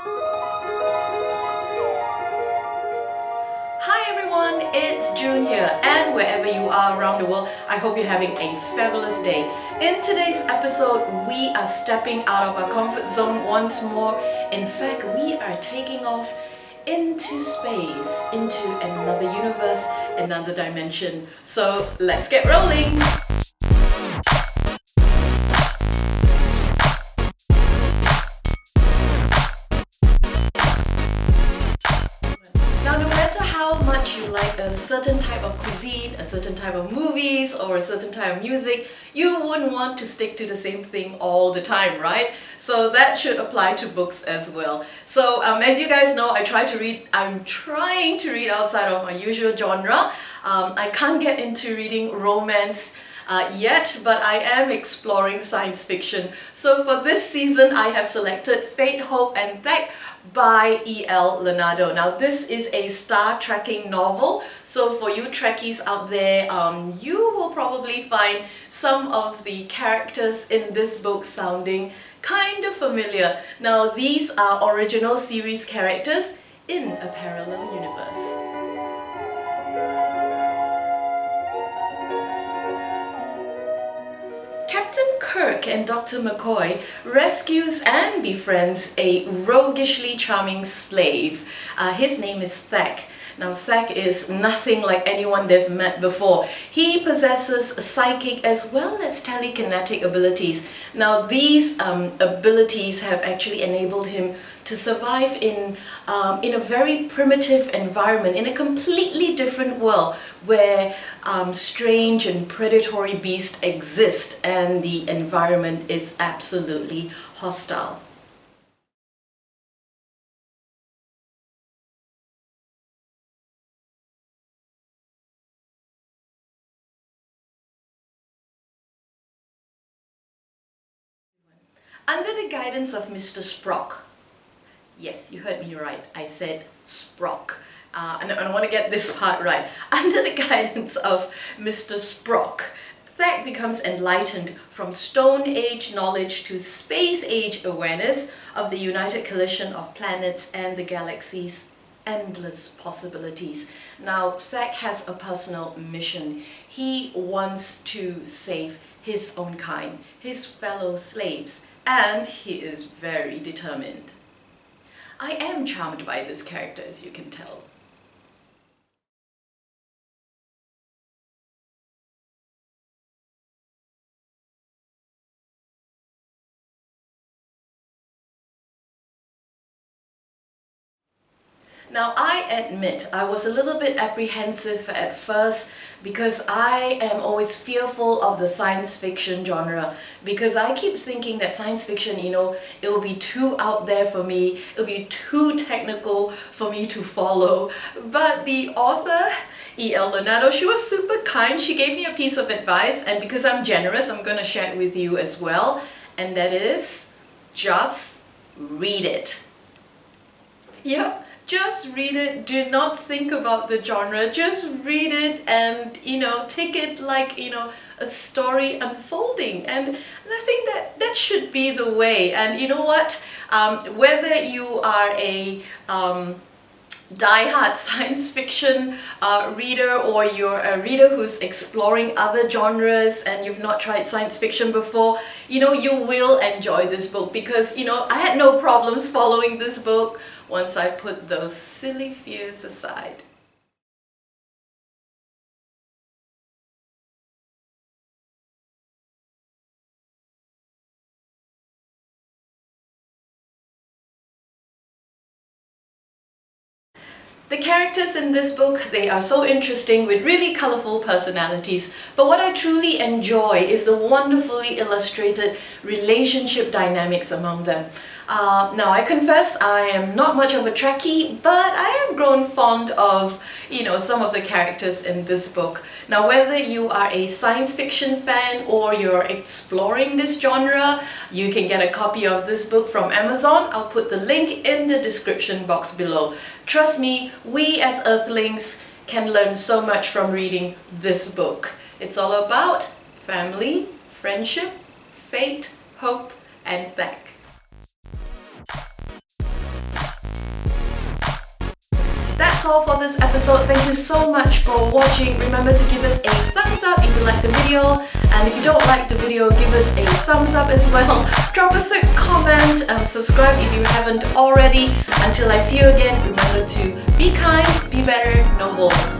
Hi everyone, it's June here, and wherever you are around the world, I hope you're having a fabulous day. In today's episode, we are stepping out of our comfort zone once more. In fact, we are taking off into space, into another universe, another dimension. So let's get rolling! Now, no matter how much you like a certain type of cuisine, a certain type of movies, or a certain type of music, you wouldn't want to stick to the same thing all the time, right? So that should apply to books as well. So as you guys know, I'm trying to read outside of my usual genre. I can't get into reading romance yet, but I am exploring science fiction. So for this season, I have selected Fate, Hope and Thak by E.L. Lonardo. Now this is a star trekking novel, so for you Trekkies out there, you will probably find some of the characters in this book sounding kind of familiar. Now these are original series characters in a parallel universe. Captain Kirk and Dr. McCoy rescues and befriends a roguishly charming slave. His name is Thak. Now Thak is nothing like anyone they've met before. He possesses psychic as well as telekinetic abilities. Now these abilities have actually enabled him to survive in a very primitive environment, in a completely different world where strange and predatory beasts exist and the environment is absolutely hostile. Under the guidance of Mr. Sprock, yes, you heard me right, I said Sprock. And I want to get this part right. Under the guidance of Mr. Sprock, Thak becomes enlightened from Stone Age knowledge to Space Age awareness of the united collision of planets and the galaxy's endless possibilities. Now, Thak has a personal mission. He wants to save his own kind, his fellow slaves, and he is very determined. I am charmed by this character, as you can tell. Now I admit I was a little bit apprehensive at first because I am always fearful of the science fiction genre, because I keep thinking that science fiction, it will be too out there for me, it will be too technical for me to follow. But the author, E.L. Lonardo, she was super kind. She gave me a piece of advice, and because I'm generous, I'm going to share it with you as well, and that is, just read it. Yep. Just read it, do not think about the genre, just read it and, take it like, a story unfolding. And I think that should be the way. And you know what? Whether you are a die-hard science fiction reader, or you're a reader who's exploring other genres and you've not tried science fiction before, you will enjoy this book, because, I had no problems following this book once I put those silly fears aside. The characters in this book, they are so interesting with really colorful personalities, but what I truly enjoy is the wonderfully illustrated relationship dynamics among them. Now I confess I am not much of a Trekkie, but I have grown fond of, some of the characters in this book. Now whether you are a science fiction fan or you're exploring this genre, you can get a copy of this book from Amazon. I'll put the link in the description box below. Trust me, we as Earthlings can learn so much from reading this book. It's all about family, friendship, fate, hope, and Thak. that's all for this episode. Thank you so much for watching. Remember to give us a thumbs up if you like the video, and if you don't like the video, give us a thumbs up as well. Drop us a comment and subscribe if you haven't already. Until I see you again, remember to be kind, be better, no more.